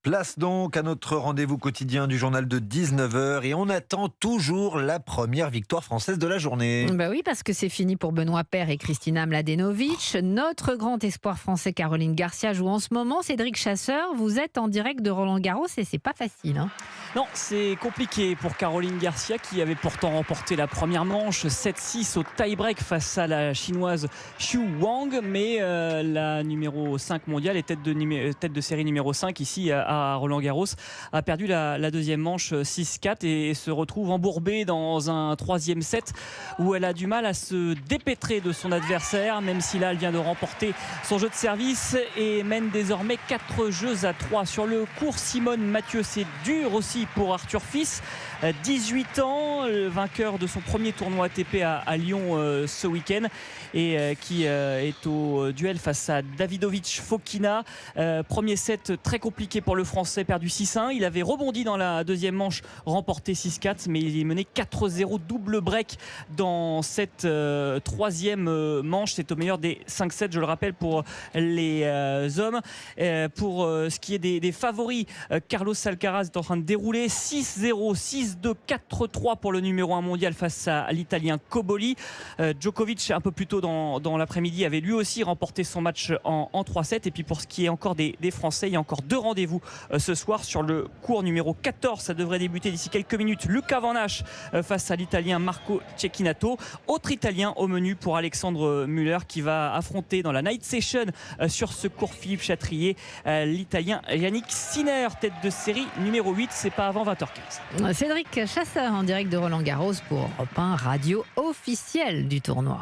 Place donc à notre rendez-vous quotidien du journal de 19h et on attend toujours la première victoire française de la journée. Bah oui, parce que c'est fini pour Benoît Paire et Kristina Mladenovic. Notre grand espoir français Caroline Garcia joue en ce moment. Cédric Chasseur, vous êtes en direct de Roland-Garros et c'est pas facile, hein. Non, c'est compliqué pour Caroline Garcia qui avait pourtant remporté la première manche 7-6 au tie-break face à la chinoise Xu Wang, mais la numéro 5 mondiale et tête de série numéro 5 ici à Roland-Garros a perdu la deuxième manche 6-4 et se retrouve embourbée dans un troisième set où elle a du mal à se dépêtrer de son adversaire, même si là elle vient de remporter son jeu de service et mène désormais 4 jeux à 3 sur le court. Simone Mathieu, c'est dur aussi pour Arthur Fils, 18 ans, vainqueur de son premier tournoi ATP à Lyon ce week-end et qui est au duel face à Davidovich Fokina. Premier set très compliqué pour le Français, perdu 6-1. Il avait rebondi dans la deuxième manche, remporté 6-4, mais il est mené 4-0 double break dans cette troisième manche. C'est au meilleur des 5-7, je le rappelle, pour les hommes. Pour ce qui est des favoris, Carlos Alcaraz est en train de dérouler 6-0, 6-2, 4-3 pour le numéro 1 mondial face à l'Italien Cobolli. Djokovic, un peu plus tôt dans l'après-midi, avait lui aussi remporté son match en 3-7. Et puis pour ce qui est encore des Français, il y a encore 2 rendez-vous ce soir sur le court numéro 14. Ça devrait débuter d'ici quelques minutes. Luca Van Hache face à l'Italien Marco Cecchinato. Autre Italien au menu pour Alexandre Müller qui va affronter dans la night session sur ce court Philippe Chatrier l'Italien Yannick Sinner, tête de série numéro 8. C'est pas avant 20h15. Cédric Chasseur en direct de Roland-Garros pour Europe 1, radio officielle du tournoi.